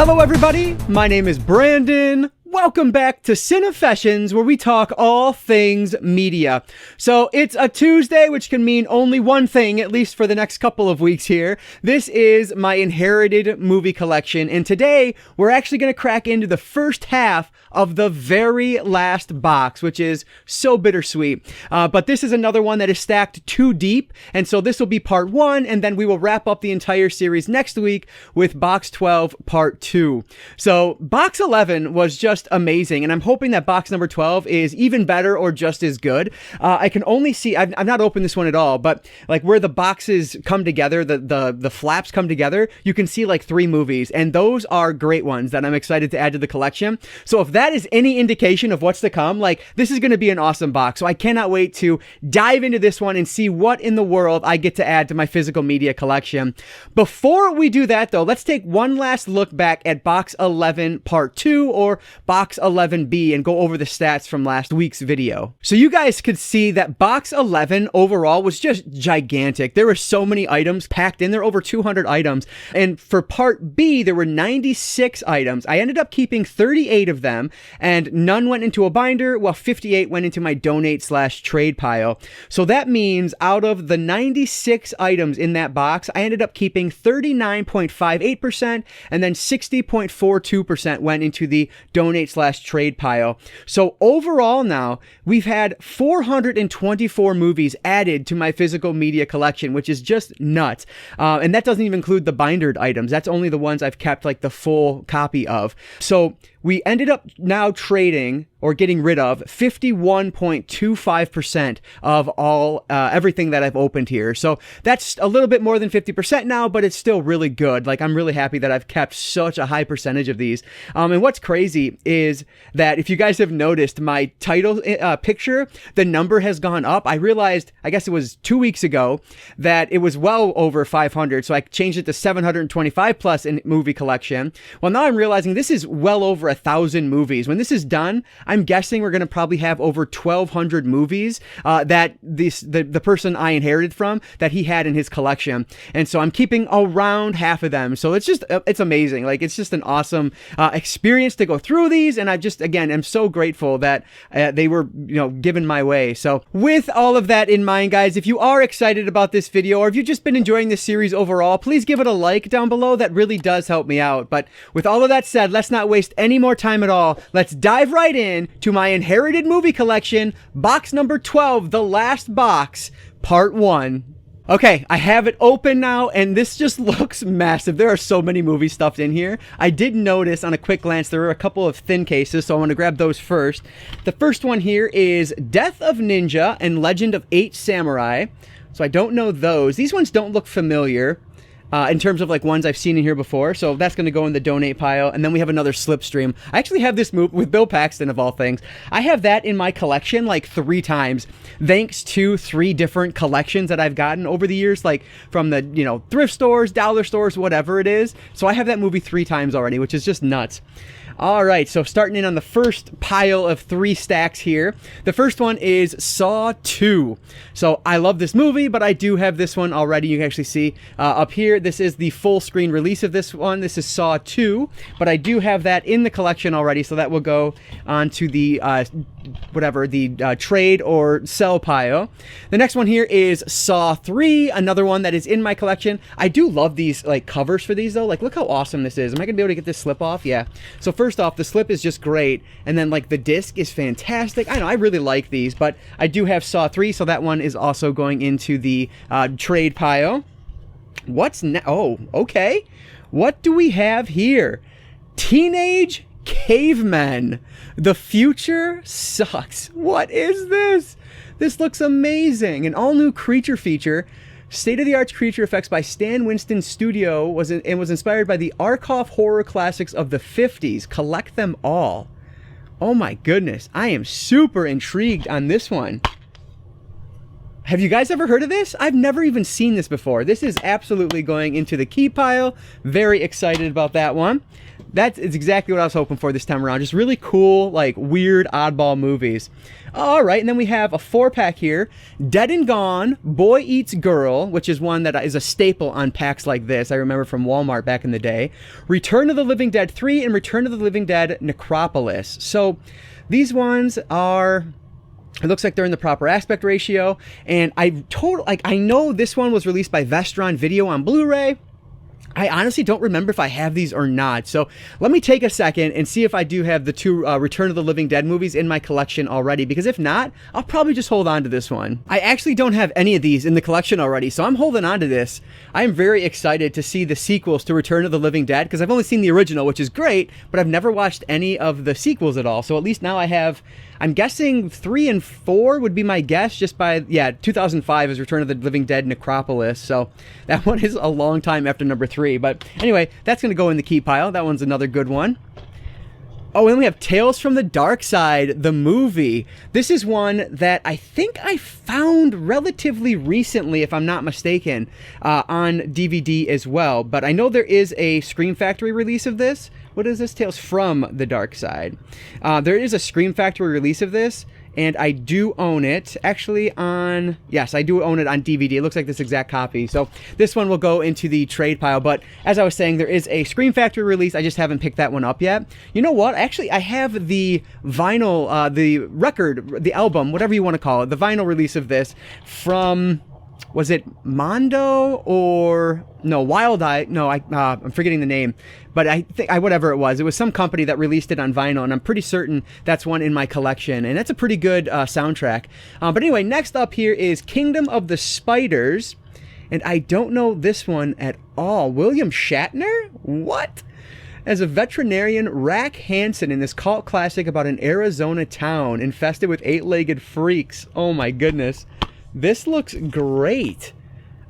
Hello everybody, my name is Brandon. Welcome back to Cinefessions, where we talk all things media. So it's a Tuesday, which can mean only one thing, at least for the next couple of weeks here. This is my inherited movie collection, and today we're actually going to crack into the first half of the very last box, which is so bittersweet. But this is another one that is stacked too deep, and so this will be part 1, and then we will wrap up the entire series next week with box 12 part 2. So box 11 was just amazing, and I'm hoping that box number 12 is even better or just as good. I can only see, I've not opened this one at all, but like where the boxes come together, the flaps come together, you can see like 3 movies, and those are great ones that I'm excited to add to the collection. So if that is any indication of what's to come, like this is going to be an awesome box. So I cannot wait to dive into this one and see what in the world I get to add to my physical media collection. Before we do that though, let's take one last look back at box 11 part 2, or box 11B, and go over the stats from last week's video. So you guys could see that box 11 overall was just gigantic. There were so many items packed in there, over 200 items. And for part B, there were 96 items. I ended up keeping 38 of them, and none went into a binder, while 58 went into my donate/trade pile. So that means out of the 96 items in that box, I ended up keeping 39.58%, and then 60.42% went into the donate/trade pile. So overall now, we've had 424 movies added to my physical media collection, which is just nuts. And that doesn't even include the bindered items. That's only the ones I've kept like the full copy of. So we ended up now trading or getting rid of 51.25% of all everything that I've opened here. So that's a little bit more than 50% now, but it's still really good. Like, I'm really happy that I've kept such a high percentage of these. And what's crazy is that if you guys have noticed my title picture, the number has gone up. I realized, I guess it was 2 weeks ago, that it was well over 500. So I changed it to 725 plus in movie collection. Well, now I'm realizing this is well over 1,000 movies. When this is done, I'm guessing we're going to probably have over 1,200 movies that the person I inherited from, that he had in his collection. And so I'm keeping around half of them. So it's amazing. Like, it's just an awesome experience to go through these. And I just, again, am so grateful that they were, given my way. So with all of that in mind, guys, if you are excited about this video, or if you've just been enjoying this series overall, please give it a like down below. That really does help me out. But with all of that said, let's not waste any more time at all. Let's dive right in to my inherited movie collection, box number 12, the last box, part 1. Okay, I have it open now, and this just looks massive. There are so many movies stuffed in here. I did notice on a quick glance there were a couple of thin cases, so I want to grab those first. The first one here is Death of Ninja and Legend of 8 Samurai. So I don't know those. These ones don't look familiar. In terms of like ones I've seen in here before. So that's going to go in the donate pile. And then we have another Slipstream. I actually have this movie with Bill Paxton, of all things. I have that in my collection like 3 times, thanks to 3 different collections that I've gotten over the years, like from the, thrift stores, dollar stores, whatever it is. So I have that movie 3 times already, which is just nuts. All right, so starting in on the first pile of 3 stacks here. The first one is Saw 2. So I love this movie, but I do have this one already. You can actually see up here, this is the full screen release of this one. This is Saw 2, but I do have that in the collection already, so that will go onto the trade or sell pile. The next one here is Saw 3, another one that is in my collection. I do love these like covers for these though. Like, look how awesome this is. Am I gonna be able to get this slip off? Yeah. So first off, the slip is just great, and then like the disc is fantastic. I know, I really like these, but I do have Saw 3, so that one is also going into the trade pile. What's oh, okay. What do we have here? Teenage Cavemen. The future sucks. What is this? This looks amazing. An all-new creature feature. State-of-the-art creature effects by Stan Winston Studio was inspired by the Arkoff horror classics of the 50s. Collect them all. Oh my goodness. I am super intrigued on this one. Have you guys ever heard of this? I've never even seen this before. This is absolutely going into the key pile. Very excited about that one. That's exactly what I was hoping for this time around. Just really cool, like weird, oddball movies. All right, and then we have a 4-pack here. Dead and Gone, Boy Eats Girl, which is one that is a staple on packs like this. I remember from Walmart back in the day. Return of the Living Dead 3 and Return of the Living Dead Necropolis. So these ones are... It looks like they're in the proper aspect ratio, and I know this one was released by Vestron Video on Blu-ray. I honestly don't remember if I have these or not, so let me take a second and see if I do have the 2 Return of the Living Dead movies in my collection already, because if not, I'll probably just hold on to this one. I actually don't have any of these in the collection already, so I'm holding on to this. I am very excited to see the sequels to Return of the Living Dead, because I've only seen the original, which is great, but I've never watched any of the sequels at all, so at least now I have... I'm guessing 3 and 4 would be my guess, just by, 2005 is Return of the Living Dead Necropolis, so that one is a long time after number 3, but anyway, that's going to go in the keep pile. That one's another good one. Oh, and we have Tales from the Dark Side, the movie. This is one that I think I found relatively recently, if I'm not mistaken, on DVD as well. But I know there is a Scream Factory release of this. What is this? Tales from the Dark Side. There is a Scream Factory release of this, and I do own it. Actually, yes, I do own it on DVD. It looks like this exact copy. So this one will go into the trade pile. But as I was saying, there is a Scream Factory release. I just haven't picked that one up yet. You know what? Actually, I have the vinyl, the record, the album, whatever you want to call it, the vinyl release of this from... Was it Mondo or no Wild Eye? No, I'm forgetting the name, but I think whatever it was some company that released it on vinyl, and I'm pretty certain that's one in my collection, and that's a pretty good soundtrack. But anyway, next up here is Kingdom of the Spiders, and I don't know this one at all. William Shatner? What? As a veterinarian, Rack Hansen in this cult classic about an Arizona town infested with 8-legged freaks. Oh my goodness. This looks great.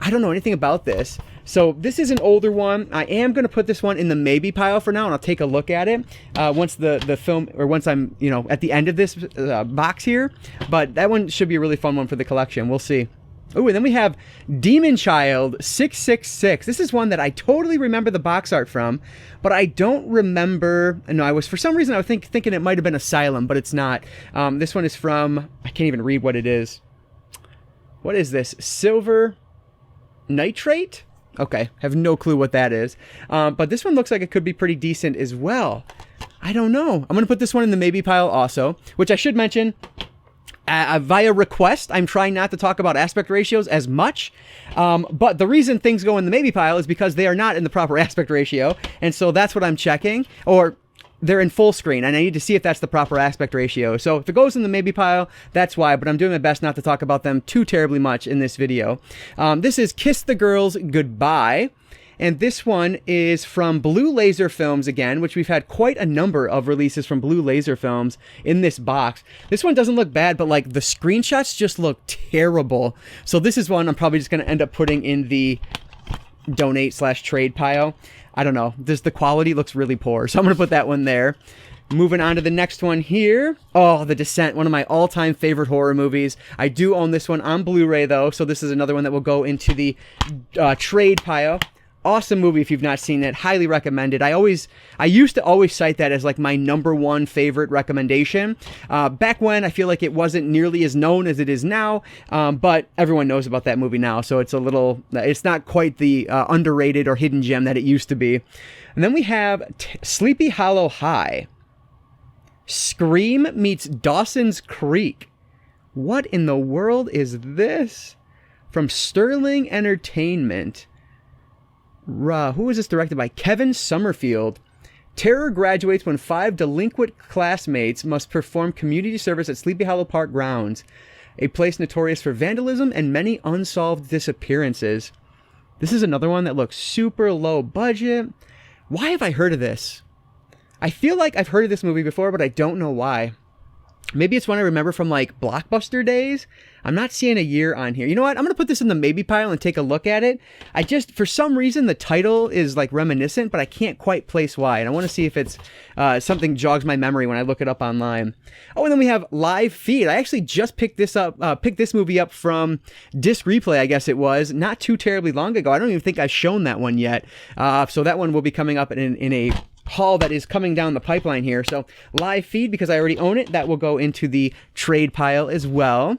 I don't know anything about this. So this is an older one. I am going to put this one in the maybe pile for now, and I'll take a look at it once the film, or once I'm, at the end of this box here. But that one should be a really fun one for the collection. We'll see. Oh, and then we have Demon Child 666. This is one that I totally remember the box art from, but I don't remember. No, for some reason I was thinking it might have been Asylum, but it's not. This one is from, I can't even read what it is. What is this? Silver nitrate? Okay, have no clue what that is. But this one looks like it could be pretty decent as well. I don't know. I'm going to put this one in the maybe pile also, which I should mention, via request, I'm trying not to talk about aspect ratios as much. But the reason things go in the maybe pile is because they are not in the proper aspect ratio. And so that's what I'm checking. Or... they're in full screen, and I need to see if that's the proper aspect ratio. So if it goes in the maybe pile, that's why, but I'm doing my best not to talk about them too terribly much in this video. This is Kiss the Girls Goodbye, and this one is from Blue Laser Films again, which we've had quite a number of releases from Blue Laser Films in this box. This one doesn't look bad, but like the screenshots just look terrible. So this is one I'm probably just going to end up putting in the donate/trade pile. I don't know. The quality looks really poor, so I'm going to put that one there. Moving on to the next one here. Oh, The Descent, one of my all-time favorite horror movies. I do own this one on Blu-ray, though, so this is another one that will go into the trade pile. Awesome movie if you've not seen it. Highly recommended. I used to always cite that as like my #1 favorite recommendation. Back when, I feel like it wasn't nearly as known as it is now, but everyone knows about that movie now, so it's not quite the underrated or hidden gem that it used to be. And then we have Sleepy Hollow High. Scream meets Dawson's Creek. What in the world is this? From Sterling Entertainment. Who is this directed by? Kevin Summerfield. Terror graduates when 5 delinquent classmates must perform community service at Sleepy Hollow Park grounds, a place notorious for vandalism and many unsolved disappearances. This is another one that looks super low budget. Why have I heard of this? I feel like I've heard of this movie before, but I don't know why. Maybe it's one I remember from like Blockbuster days. I'm not seeing a year on here. You know what? I'm going to put this in the maybe pile and take a look at it. For some reason, the title is like reminiscent, but I can't quite place why. And I want to see if it's something jogs my memory when I look it up online. Oh, and then we have Live Feed. I actually just picked this movie up from Disc Replay, I guess it was, not too terribly long ago. I don't even think I've shown that one yet. So that one will be coming up in a haul that is coming down the pipeline here. So live feed, because I already own it, that will go into the trade pile as well.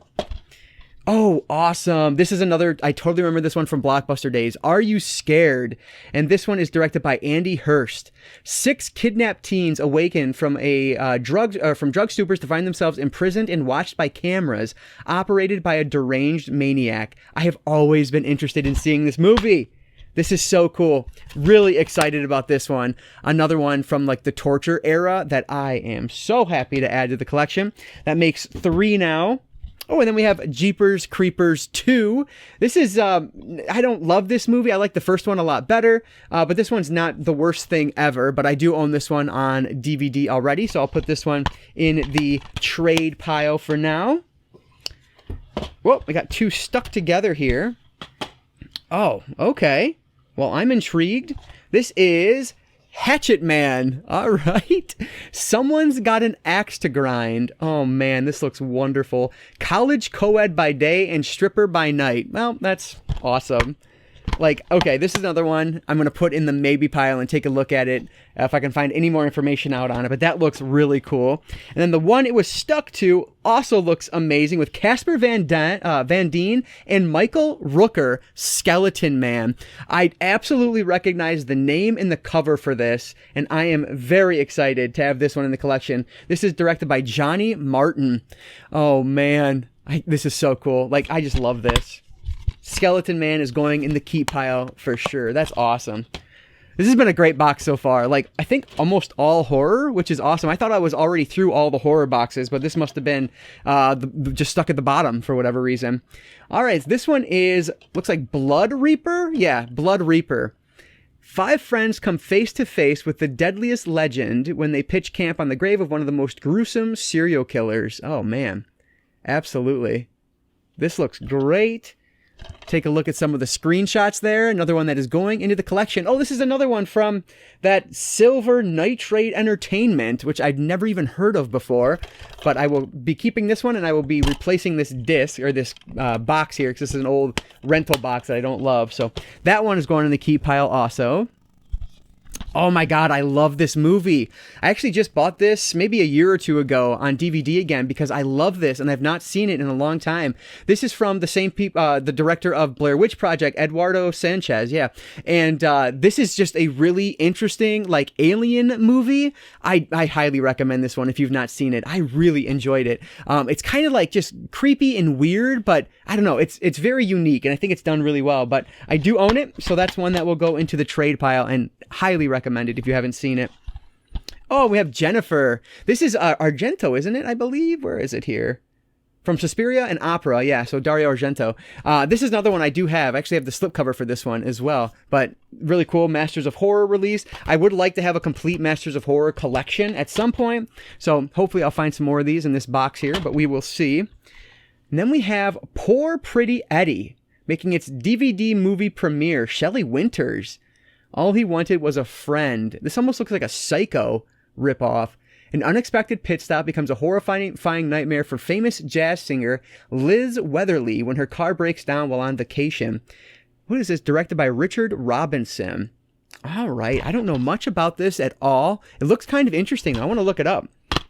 Oh, awesome. This is another, I totally remember this one from Blockbuster days. Are You Scared? And this one is directed by Andy Hurst. 6 kidnapped teens awaken from drug stupors to find themselves imprisoned and watched by cameras operated by a deranged maniac. I have always been interested in seeing this movie. This is so cool. Really excited about this one. Another one from like the torture era that I am so happy to add to the collection. That makes 3 now. Oh, and then we have Jeepers Creepers 2. This is, I don't love this movie. I like the first one a lot better, but this one's not the worst thing ever, but I do own this one on DVD already, so I'll put this one in the trade pile for now. Whoa, I got 2 stuck together here. Oh, okay. Well, I'm intrigued. This is Hatchet Man. All right. Someone's got an axe to grind. Oh, man, this looks wonderful. College co-ed by day and stripper by night. Well, that's awesome. Like, okay, this is another one I'm going to put in the maybe pile and take a look at it if I can find any more information out on it. But that looks really cool. And then the one it was stuck to also looks amazing with Casper Van Dien and Michael Rooker, Skeleton Man. I absolutely recognize the name and the cover for this, and I am very excited to have this one in the collection. This is directed by Johnny Martin. Oh, man. This is so cool. Like, I just love this. Skeleton Man is going in the keep pile for sure. That's awesome. This has been a great box so far. Like, I think almost all horror, which is awesome. I thought I was already through all the horror boxes, but this must have been just stuck at the bottom for whatever reason. All right, this one looks like Blood Reaper. Yeah, Blood Reaper. 5 friends come face to face with the deadliest legend when they pitch camp on the grave of one of the most gruesome serial killers. Oh, man. Absolutely. This looks great. Take a look at some of the screenshots there. Another one that is going into the collection. Oh, this is another one from that Silver Nitrate Entertainment, which I've never even heard of before. But I will be keeping this one, and I will be replacing this disc, or this box here, because this is an old rental box that I don't love. So that one is going in the keep pile also. Oh my God, I love this movie. I actually just bought this maybe a year or 2 ago on DVD again because I love this and I've not seen it in a long time. This is from the same the director of Blair Witch Project, Eduardo Sanchez, yeah. And this is just a really interesting, like, alien movie. I highly recommend this one if you've not seen it. I really enjoyed it. It's kind of like just creepy and weird, but I don't know. It's very unique and I think it's done really well. But I do own it, so that's one that will go into the trade pile and highly recommend it if you haven't seen it. Oh, we have Jennifer. This is Argento, isn't it? I believe. Where is it here? From Suspiria and Opera. Yeah, so Dario Argento. This is another one I do have. I actually have the slipcover for this one as well. But really cool Masters of Horror release. I would like to have a complete Masters of Horror collection at some point. So hopefully I'll find some more of these in this box here, but we will see. And then we have Poor Pretty Eddie making its DVD movie premiere. Shelley Winters. All he wanted was a friend. This almost looks like a Psycho ripoff. An unexpected pit stop becomes a horrifying nightmare for famous jazz singer Liz Weatherly when her car breaks down while on vacation. What is this? Directed by Richard Robinson. All right. I don't know much about this at all. It looks kind of interesting. I want to look it up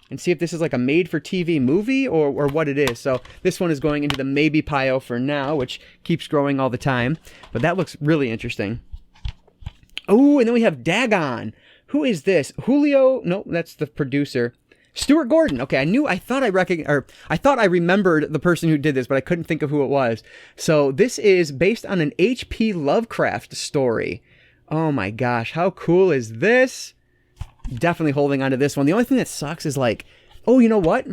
and see if this is like a made-for-TV movie or what it is. So this one is going into the maybe pile for now, which keeps growing all the time. But that looks really interesting. Oh, and then we have Dagon. Who is this? Julio? No, that's the producer. Stuart Gordon. Okay, I thought I remembered the person who did this, but I couldn't think of who it was. So this is based on an H.P. Lovecraft story. Oh my gosh, how cool is this? Definitely holding on to this one. The only thing that sucks is like, oh, you know what?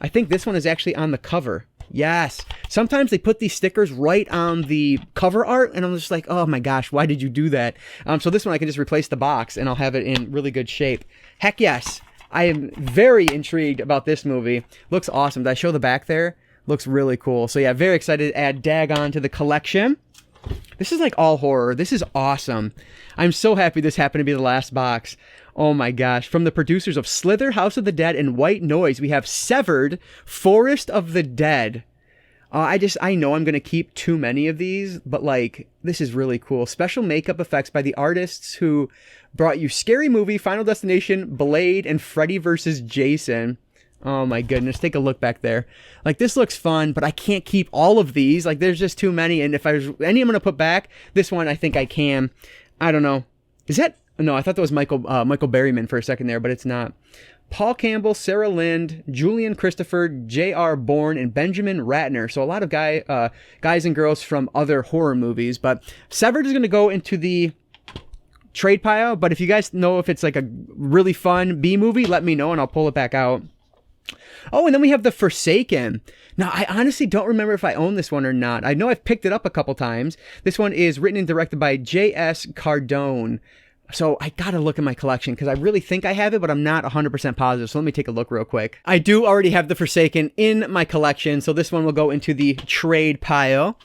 I think this one is actually on the cover. Yes. Sometimes they put these stickers right on the cover art, and I'm just like, oh my gosh, why did you do that? So this one I can just replace the box, and I'll have it in really good shape. Heck yes. I am very intrigued about this movie. Looks awesome. Did I show the back there? Looks really cool. So yeah, very excited to add Dagon to the collection. This is like all horror. This is awesome. I'm so happy this happened to be the last box. Oh my gosh. From the producers of Slither, House of the Dead, and White Noise, we have Severed, Forest of the Dead. I know I'm going to keep too many of these, but like, this is really cool. Special makeup effects by the artists who brought you Scary Movie, Final Destination, Blade, and Freddy vs. Jason. Oh my goodness, take a look back there. Like, this looks fun, but I can't keep all of these. Like, there's just too many, and if there's any I'm going to put back, this one I think I can. I don't know. Is that... No, I thought that was Michael Berryman for a second there, but it's not. Paul Campbell, Sarah Lind, Julian Christopher, J.R. Bourne, and Benjamin Ratner. So a lot of guys and girls from other horror movies. But Severed is going to go into the trade pile. But if you guys know if it's like a really fun B movie, let me know and I'll pull it back out. Oh, and then we have The Forsaken. Now, I honestly don't remember if I own this one or not. I know I've picked it up a couple times. This one is written and directed by J.S. Cardone. So I gotta look in my collection because I really think I have it, but I'm not 100% positive. So let me take a look real quick. I do already have The Forsaken in my collection. So this one will go into the trade pile.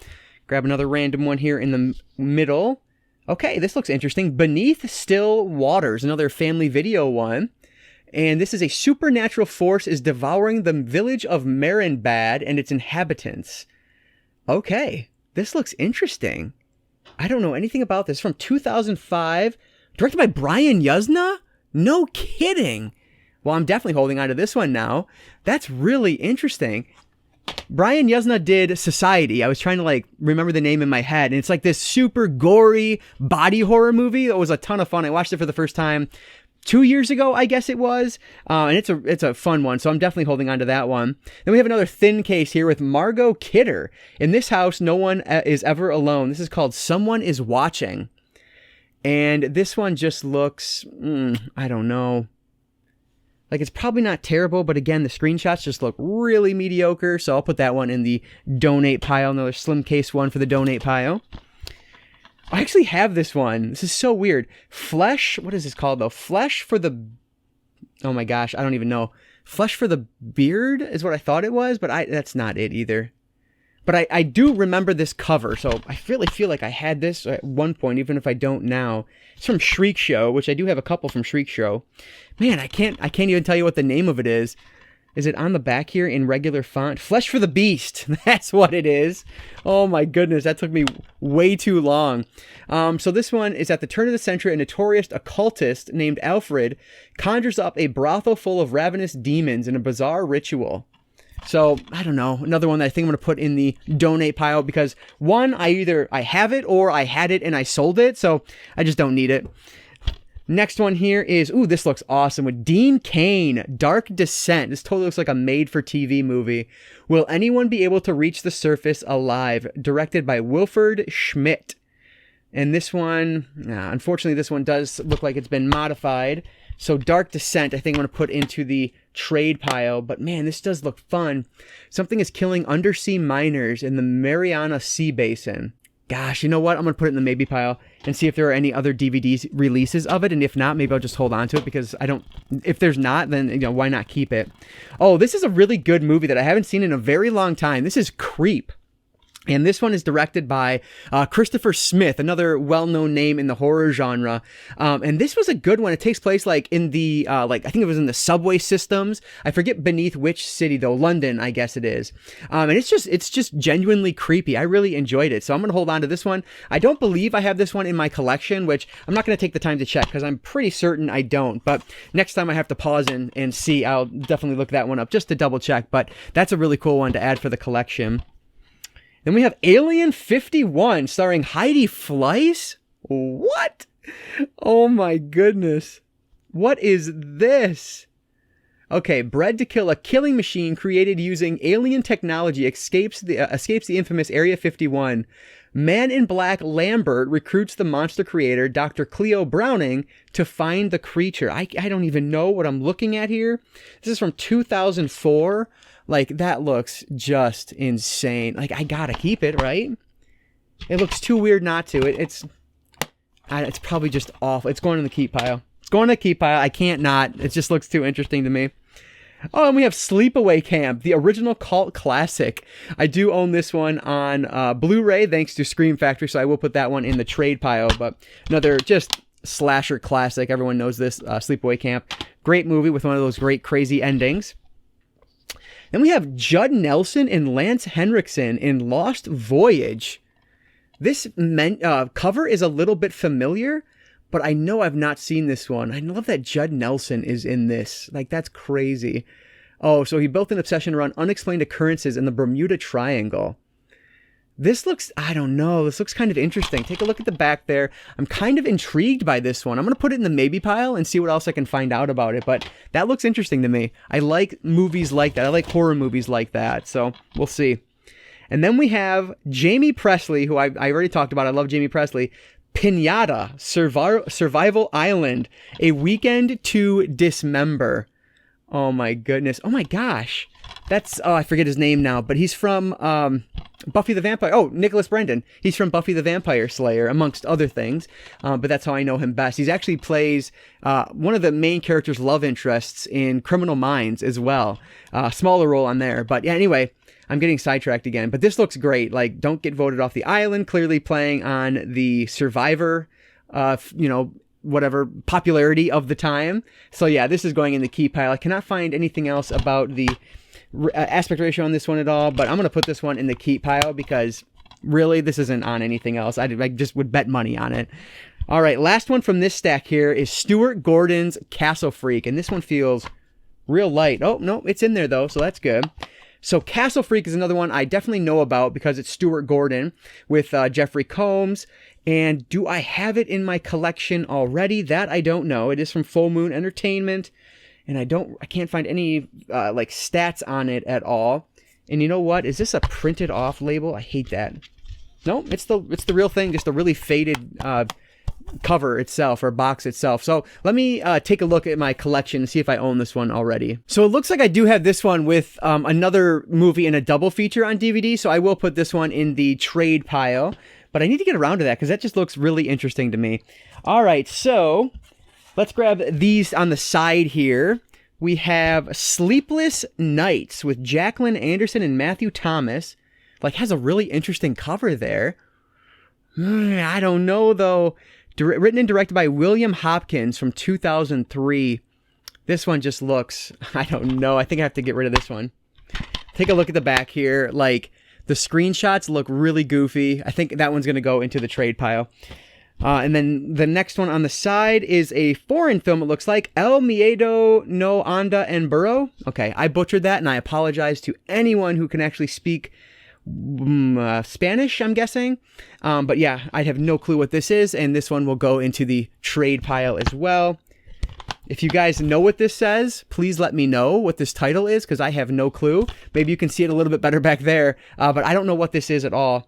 Grab another random one here in the middle. Okay, this looks interesting. Beneath Still Waters, another family video one. And this is a supernatural force is devouring the village of Marienbad and its inhabitants. Okay, this looks interesting. I don't know anything about this. From 2005. Directed by Brian Yuzna? No kidding. Well, I'm definitely holding on to this one now. That's really interesting. Brian Yuzna did Society. I was trying to like remember the name in my head. And it's like this super gory body horror movie that was a ton of fun. I watched it for the first time 2 years ago, I guess it was. And it's a fun one. So I'm definitely holding on to that one. Then we have another thin case here with Margot Kidder. In this house, no one is ever alone. This is called Someone is Watching. And this one just looks, I don't know. Like, it's probably not terrible, but again, the screenshots just look really mediocre. So I'll put that one in the donate pile. Another slim case one for the donate pile. I actually have this one. This is so weird. Flesh, what is this called though? Flesh for the, oh my gosh, I don't even know. Flesh for the Beard is what I thought it was, but that's not it either. But I do remember this cover, so I really feel like I had this at one point, even if I don't now. It's from Shriek Show, which I do have a couple from Shriek Show. Man, I can't even tell you what the name of it is. Is it on the back here in regular font? Flesh for the Beast. That's what it is. Oh my goodness, that took me way too long. So this one is at the turn of the century, a notorious occultist named Alfred conjures up a brothel full of ravenous demons in a bizarre ritual. So, I don't know, another one that I think I'm going to put in the donate pile because, one, I have it or I had it and I sold it, so I just don't need it. Next one here is, ooh, this looks awesome, with Dean Cain, Dark Descent. This totally looks like a made-for-TV movie. Will anyone be able to reach the surface alive? Directed by Wilford Schmidt. And this one, unfortunately, this one does look like it's been modified. So Dark Descent, I think I'm going to put into the trade pile. But man, this does look fun. Something is killing undersea miners in the Mariana Sea Basin. Gosh, you know what? I'm going to put it in the maybe pile and see if there are any other DVD releases of it. And if not, maybe I'll just hold on to it because if there's not, then why not keep it? Oh, this is a really good movie that I haven't seen in a very long time. This is Creep. And this one is directed by Christopher Smith, another well-known name in the horror genre. And this was a good one. It takes place like in the, I think it was in the subway systems. I forget beneath which city though. London, I guess it is. And it's just genuinely creepy. I really enjoyed it. So I'm going to hold on to this one. I don't believe I have this one in my collection, which I'm not going to take the time to check because I'm pretty certain I don't. But next time I have to pause and see, I'll definitely look that one up just to double check. But that's a really cool one to add for the collection. Then we have Alien 51 starring Heidi Fleiss. What? Oh my goodness. What is this? Okay, bred to kill, a killing machine created using alien technology escapes the infamous Area 51. Man in Black Lambert recruits the monster creator, Dr. Cleo Browning, to find the creature. I don't even know what I'm looking at here. This is from 2004. Like, that looks just insane. Like, I gotta keep it, right? It looks too weird not to. It's probably just awful. It's going in the keep pile. It's going in the keep pile. I can't not. It just looks too interesting to me. Oh, and we have Sleepaway Camp, the original cult classic. I do own this one on Blu-ray, thanks to Scream Factory, so I will put that one in the trade pile. But another just slasher classic. Everyone knows this, Sleepaway Camp. Great movie with one of those great crazy endings. Then we have Judd Nelson and Lance Henriksen in Lost Voyage. This cover is a little bit familiar, but I know I've not seen this one. I love that Judd Nelson is in this. Like, that's crazy. Oh, so he built an obsession around unexplained occurrences in the Bermuda Triangle. This looks, I don't know, this looks kind of interesting. Take a look at the back there. I'm kind of intrigued by this one. I'm going to put it in the maybe pile and see what else I can find out about it. But that looks interesting to me. I like movies like that. I like horror movies like that. So we'll see. And then we have Jamie Presley, who I already talked about. I love Jamie Presley. Pinata, Survival Island, A Weekend to Dismember. Oh my goodness. Oh my gosh. That's, I forget his name now, but he's from Buffy the Vampire. Oh, Nicholas Brendon. He's from Buffy the Vampire Slayer, amongst other things. But that's how I know him best. He actually plays one of the main character's love interests in Criminal Minds as well. Smaller role on there. But yeah, anyway, I'm getting sidetracked again. But this looks great. Like, don't get voted off the island. Clearly playing on the Survivor, whatever popularity of the time. So yeah, this is going in the key pile. I cannot find anything else about the aspect ratio on this one at all, but I'm going to put this one in the keep pile because really this isn't on anything else. I just would bet money on it. All right, last one from this stack here is Stuart Gordon's Castle Freak, and this one feels real light. Oh, no, it's in there though, so that's good. So Castle Freak is another one I definitely know about because it's Stuart Gordon with Jeffrey Combs. And do I have it in my collection already? That I don't know. It is from Full Moon Entertainment. And I can't find any like stats on it at all. And you know what? Is this a printed off label? I hate that. No, it's the real thing, just a really faded cover itself or box itself. So let me take a look at my collection and see if I own this one already. So it looks like I do have this one with another movie in a double feature on DVD. So I will put this one in the trade pile. But I need to get around to that because that just looks really interesting to me. All right, so let's grab these on the side here. We have Sleepless Nights with Jacqueline Anderson and Matthew Thomas. Like, has a really interesting cover there. I don't know, though. Written and directed by William Hopkins from 2003. This one just looks, I don't know. I think I have to get rid of this one. Take a look at the back here. Like, the screenshots look really goofy. I think that one's going to go into the trade pile. And then the next one on the side is a foreign film, it looks like. El Miedo no Anda en Burro. Okay, I butchered that, and I apologize to anyone who can actually speak Spanish, I'm guessing. But yeah, I have no clue what this is, and this one will go into the trade pile as well. If you guys know what this says, please let me know what this title is, because I have no clue. Maybe you can see it a little bit better back there, but I don't know what this is at all.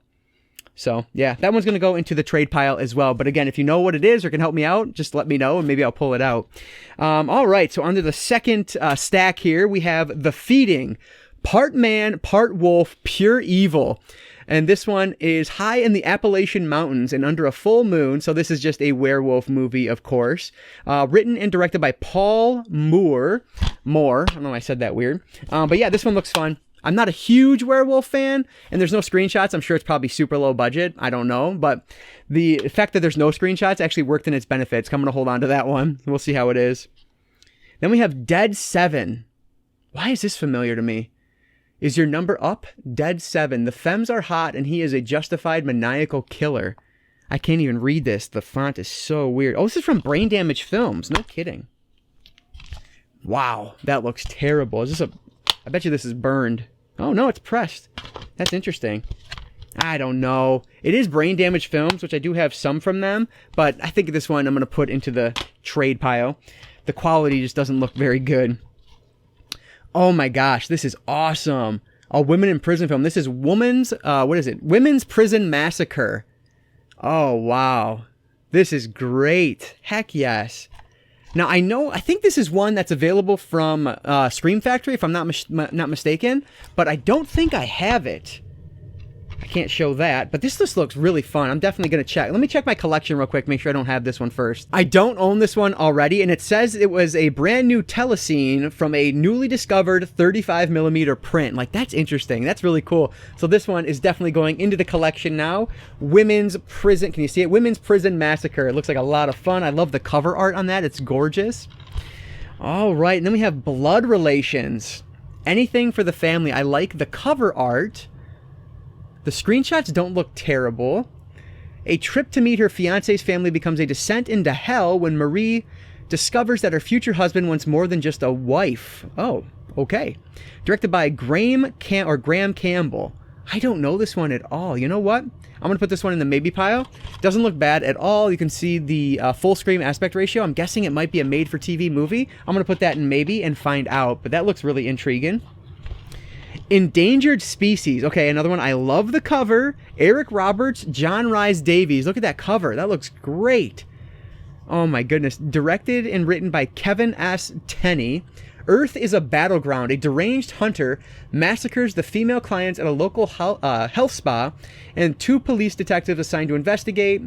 So, yeah, that one's going to go into the trade pile as well. But again, if you know what it is or can help me out, just let me know, and maybe I'll pull it out. All right, so under the second stack here, we have The Feeding. Part man, part wolf, pure evil. And this one is high in the Appalachian Mountains and under a full moon. So this is just a werewolf movie, of course. Written and directed by Paul Moore. I don't know why I said that weird. But yeah, this one looks fun. I'm not a huge werewolf fan, and there's no screenshots. I'm sure it's probably super low budget. I don't know. But the fact that there's no screenshots actually worked in its benefits. I'm going to hold on to that one. We'll see how it is. Then we have Dead 7. Why is this familiar to me? Is your number up? Dead 7. The femmes are hot, and he is a justified maniacal killer. I can't even read this. The font is so weird. Oh, this is from Brain Damage Films. No kidding. Wow, that looks terrible. Is this I bet you this is burned. Oh, no, it's pressed. That's interesting. I don't know. It is Brain Damage Films, which I do have some from them, but I think this one I'm going to put into the trade pile. The quality just doesn't look very good. Oh my gosh, this is awesome. A women in prison film. This is Women's Prison Massacre. Oh, wow. This is great. Heck yes. Now, I think this is one that's available from Scream Factory, if I'm not mistaken, but I don't think I have it. I can't show that, but this just looks really fun. I'm definitely going to check. Let me check my collection real quick, make sure I don't have this one first. I don't own this one already, and it says it was a brand new telescene from a newly discovered 35mm print. Like, that's interesting. That's really cool. So this one is definitely going into the collection now. Women's Prison, can you see it? Women's Prison Massacre. It looks like a lot of fun. I love the cover art on that. It's gorgeous. All right, and then we have Blood Relations. Anything for the family. I like the cover art. The screenshots don't look terrible. A trip to meet her fiance's family becomes a descent into hell when Marie discovers that her future husband wants more than just a wife. Oh, okay. Directed by Graham Campbell. I don't know this one at all. You know what? I'm going to put this one in the maybe pile. Doesn't look bad at all. You can see the full screen aspect ratio. I'm guessing it might be a made-for-TV movie. I'm going to put that in maybe and find out, but that looks really intriguing. Endangered Species. Okay, another one. I love the cover. Eric Roberts, John Rhys Davies. Look at that cover. That looks great. Oh my goodness. Directed and written by Kevin S. Tenney. Earth is a battleground. A deranged hunter massacres the female clients at a local health spa, and 2 police detectives assigned to investigate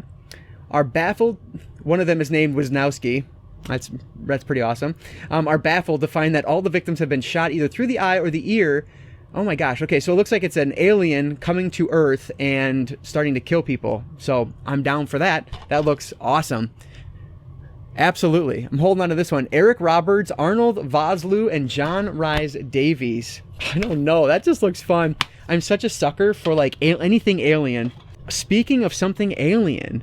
are baffled. One of them is named Wisnowski. That's pretty awesome. Are baffled to find that all the victims have been shot either through the eye or the ear. Oh my gosh. Okay, so it looks like it's an alien coming to Earth and starting to kill people. So I'm down for that. That looks awesome. Absolutely. I'm holding on to this one. Eric Roberts, Arnold Vosloo, and John Rhys Davies. I don't know. That just looks fun. I'm such a sucker for like anything alien. Speaking of something alien,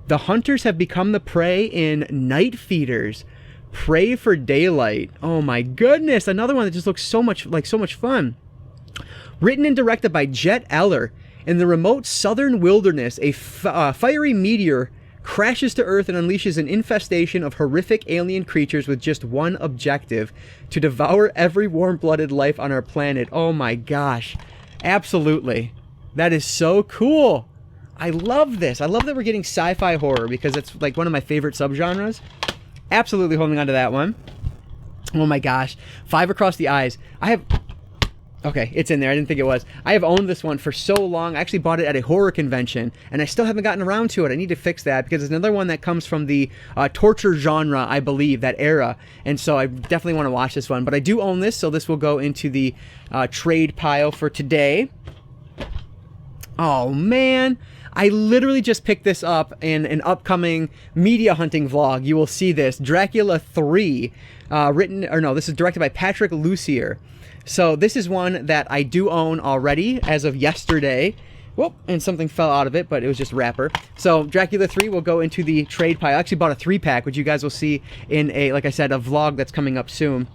the hunters have become the prey in Night Feeders. Prey for Daylight. Oh my goodness. Another one that just looks so much fun. Written and directed by Jet Eller. In the remote southern wilderness, a fiery meteor crashes to Earth and unleashes an infestation of horrific alien creatures with just one objective: to devour every warm-blooded life on our planet. Oh my gosh. Absolutely. That is so cool. I love this. I love that we're getting sci-fi horror because it's like one of my favorite subgenres. Absolutely holding on to that one. Oh my gosh. 5 Across the Eyes. Okay, it's in there. I didn't think it was. I have owned this one for so long. I actually bought it at a horror convention, and I still haven't gotten around to it. I need to fix that because it's another one that comes from the torture genre, I believe, that era. And so I definitely want to watch this one. But I do own this, so this will go into the trade pile for today. Oh, man. I literally just picked this up in an upcoming media hunting vlog. You will see this. Dracula 3, this is directed by Patrick Lussier. So this is one that I do own already as of yesterday. Whoop, and something fell out of it, but it was just wrapper. So Dracula 3 will go into the trade pile. I actually bought a 3-pack, which you guys will see in like I said, a vlog that's coming up soon.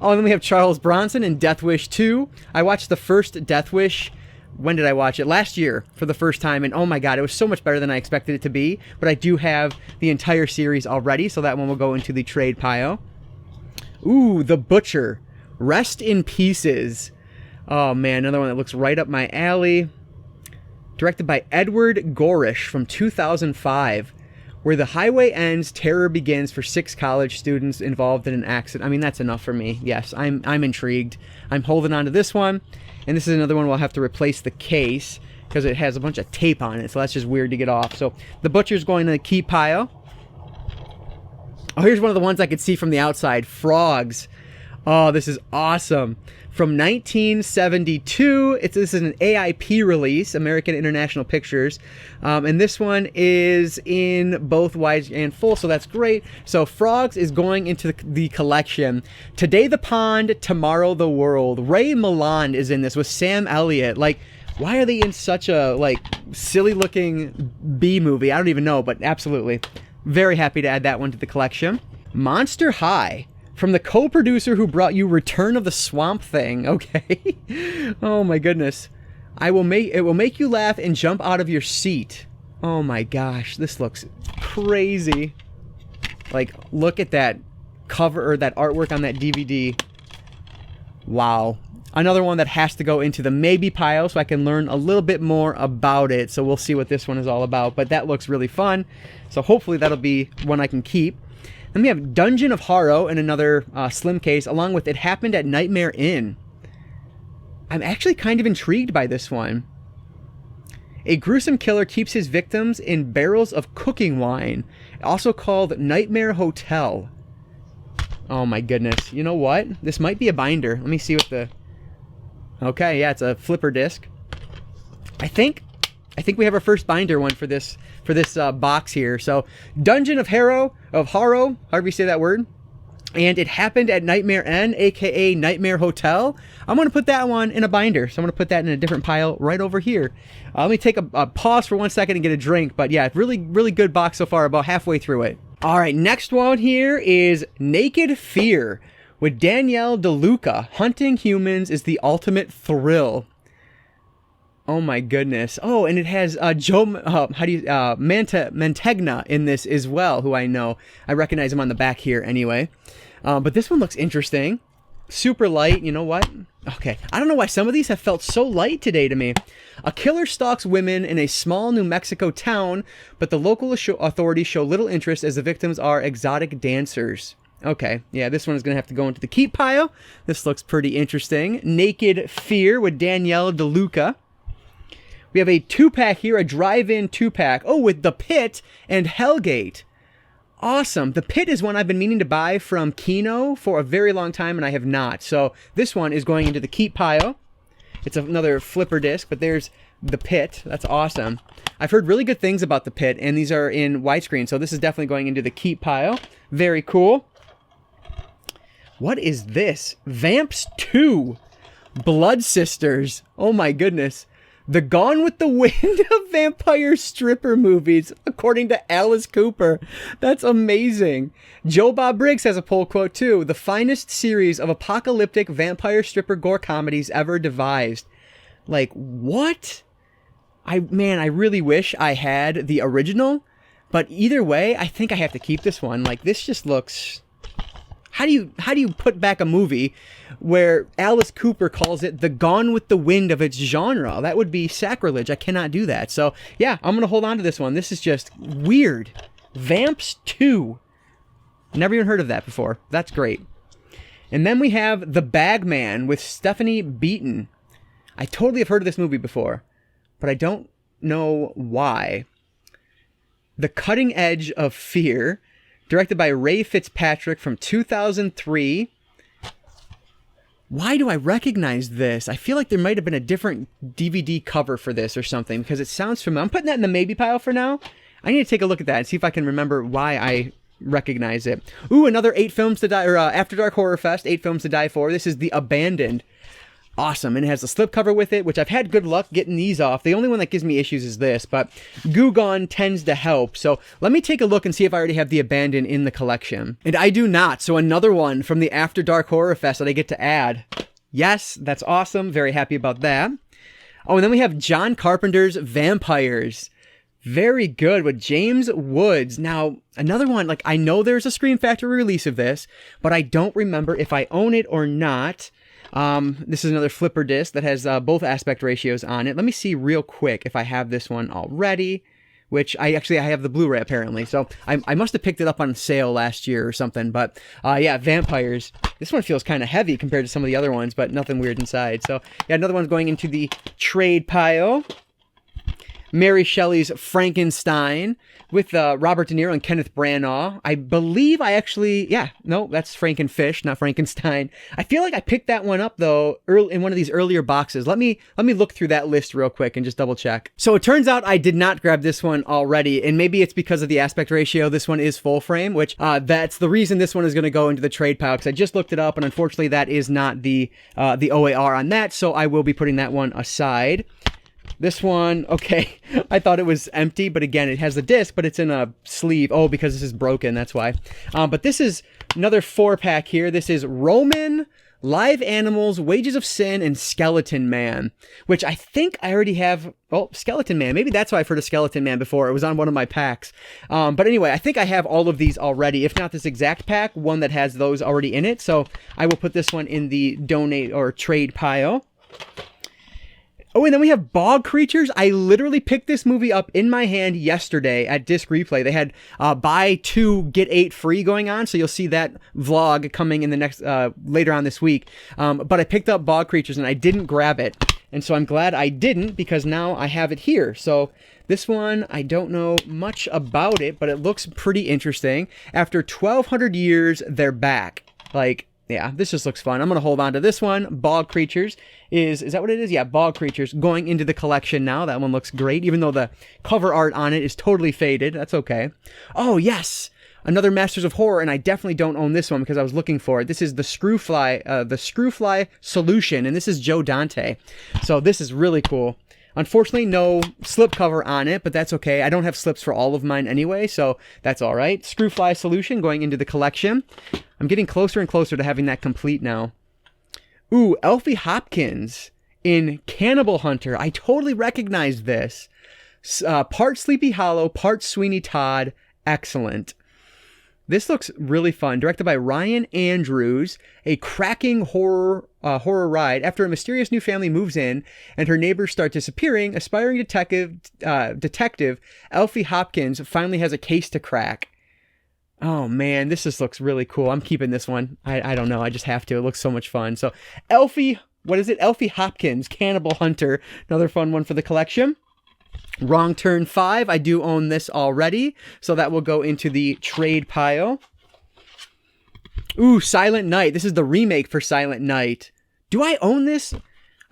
Oh, and then we have Charles Bronson in Death Wish 2. I watched the first Death Wish. When did I watch it? Last year for the first time, and oh my god, it was so much better than I expected it to be. But I do have the entire series already, so that one will go into the trade pile. Ooh, The Butcher. Rest in Pieces. Oh man, another one that looks right up my alley. Directed by Edward Gorish from 2005. Where the highway ends, terror begins for 6 college students involved in an accident. I mean, that's enough for me. Yes, I'm intrigued. I'm holding on to this one. And this is another one where I'll have to replace the case because it has a bunch of tape on it. So that's just weird to get off. So The Butcher's going to the key pile. Oh, here's one of the ones I could see from the outside. Frogs. Oh, this is awesome. From 1972, this is an AIP release, American International Pictures. And this one is in both wide and full, so that's great. So Frogs is going into the collection. Today the Pond, Tomorrow the World. Ray Milland is in this with Sam Elliott. Like, why are they in such a, like, silly-looking B movie? I don't even know, but absolutely. Very happy to add that one to the collection. Monster High. From the co-producer who brought you Return of the Swamp Thing. Okay. Oh my goodness. It will make you laugh and jump out of your seat. Oh my gosh, this looks crazy. Like, look at that cover or that artwork on that DVD. Wow. Another one that has to go into the maybe pile so I can learn a little bit more about it. So we'll see what this one is all about. But that looks really fun. So hopefully that'll be one I can keep. Then we have Dungeon of Horror in another slim case, along with It Happened at Nightmare Inn. I'm actually kind of intrigued by this one. A gruesome killer keeps his victims in barrels of cooking wine, also called Nightmare Hotel. Oh my goodness. You know what? This might be a binder. Let me see what the... Okay, yeah, it's a flipper disc. I think we have our first binder one for this box here. So, Dungeon of Horror, however you say that word. And it happened at Nightmare Inn, aka Nightmare Hotel. I'm going to put that one in a binder. So I'm going to put that in a different pile right over here. Let me take a pause for 1 second and get a drink. But yeah, really, really good box so far, about halfway through it. All right, next one here is Naked Fear with Danielle DeLuca. Hunting humans is the ultimate thrill. Oh my goodness. Oh, and it has Joe, Mantegna in this as well, who I know. I recognize him on the back here anyway. But this one looks interesting. Super light, you know what? Okay, I don't know why some of these have felt so light today to me. A killer stalks women in a small New Mexico town, but the local authorities show little interest as the victims are exotic dancers. Okay, yeah, this one is going to have to go into the keep pile. This looks pretty interesting. Naked Fear with Danielle DeLuca. We have a 2-pack here, a drive-in 2-pack. Oh, with The Pit and Hellgate. Awesome. The Pit is one I've been meaning to buy from Kino for a very long time, and I have not. So this one is going into the keep pile. It's another flipper disc, but there's The Pit. That's awesome. I've heard really good things about The Pit, and these are in widescreen, so this is definitely going into the keep pile. Very cool. What is this? Vamps 2. Blood Sisters. Oh my goodness. The Gone with the Wind of vampire stripper movies, according to Alice Cooper. That's amazing. Joe Bob Briggs has a poll quote too. The finest series of apocalyptic vampire stripper gore comedies ever devised. Like, what? I really wish I had the original. But either way, I think I have to keep this one. Like, this just looks... How do you put back a movie where Alice Cooper calls it the Gone with the Wind of its genre? That would be sacrilege. I cannot do that. So, yeah, I'm going to hold on to this one. This is just weird. Vamps 2. Never even heard of that before. That's great. And then we have The Bagman with Stephanie Beaton. I totally have heard of this movie before, but I don't know why. The Cutting Edge of Fear, directed by Ray Fitzpatrick from 2003. Why do I recognize this? I feel like there might have been a different DVD cover for this or something, because it sounds familiar. I'm putting that in the maybe pile for now. I need to take a look at that and see if I can remember why I recognize it. Ooh, another 8 Films to Die, or After Dark Horror Fest, 8 Films to Die For. This is The Abandoned. Awesome, and it has a slipcover with it, which I've had good luck getting these off. The only one that gives me issues is this, but Goo Gone tends to help. So let me take a look and see if I already have The Abandoned in the collection. And I do not, so another one from the After Dark Horror Fest that I get to add. Yes, that's awesome. Very happy about that. Oh, and then we have John Carpenter's Vampires. Very good with James Woods. Now, another one, like, I know there's a Scream Factory release of this, but I don't remember if I own it or not. This is another flipper disc that has both aspect ratios on it. Let me see real quick if I have this one already, which I have the Blu-ray apparently. So I must have picked it up on sale last year or something. But yeah, Vampires. This one feels kind of heavy compared to some of the other ones, but nothing weird inside. So yeah, another one's going into the trade pile. Mary Shelley's Frankenstein with Robert De Niro and Kenneth Branagh. I believe that's Frankenfish, not Frankenstein. I feel like I picked that one up though in one of these earlier boxes. Let me look through that list real quick and just double check. So it turns out I did not grab this one already, and maybe it's because of the aspect ratio. This one is full frame, which that's the reason this one is going to go into the trade pile, because I just looked it up, and unfortunately that is not the OAR on that, so I will be putting that one aside. This one, okay, I thought it was empty, but again, it has the disc, but it's in a sleeve. Oh, because this is broken, that's why. But this is another 4-pack here. This is Roman, Live Animals, Wages of Sin, and Skeleton Man, which I think I already have. Oh, Skeleton Man. Maybe that's why I've heard of Skeleton Man before. It was on one of my packs. But anyway, I think I have all of these already. If not this exact pack, one that has those already in it. So I will put this one in the donate or trade pile. Oh, and then we have Bog Creatures. I literally picked this movie up in my hand yesterday at Disc Replay. They had buy 2, get 8 free going on, so you'll see that vlog coming in the next later on this week. But I picked up Bog Creatures and I didn't grab it, and so I'm glad I didn't, because now I have it here. So this one, I don't know much about it, but it looks pretty interesting. After 1,200 years, they're back. Like, Yeah, this just looks fun. I'm going to hold on to this one. Bog Creatures is that what it is? Yeah, Bog Creatures going into the collection now. That one looks great, even though the cover art on it is totally faded. That's okay. Oh, yes. Another Masters of Horror, and I definitely don't own this one because I was looking for it. This is the Screwfly Solution, and this is Joe Dante. So this is really cool. Unfortunately, no slipcover on it, but that's okay. I don't have slips for all of mine anyway, so that's all right. Screwfly Solution going into the collection. I'm getting closer and closer to having that complete now. Ooh, Elfie Hopkins in Cannibal Hunter. I totally recognize this. Part Sleepy Hollow, part Sweeney Todd. Excellent. This looks really fun. Directed by Ryan Andrews, a cracking horror ride. After a mysterious new family moves in and her neighbors start disappearing, aspiring detective Elfie Hopkins finally has a case to crack. Oh man, this just looks really cool. I'm keeping this one. I don't know. I just have to. It looks so much fun. So Elfie Hopkins, Cannibal Hunter. Another fun one for the collection. Wrong Turn 5. I do own this already, so that will go into the trade pile. Ooh, Silent Night. This is the remake for Silent Night. Do I own this?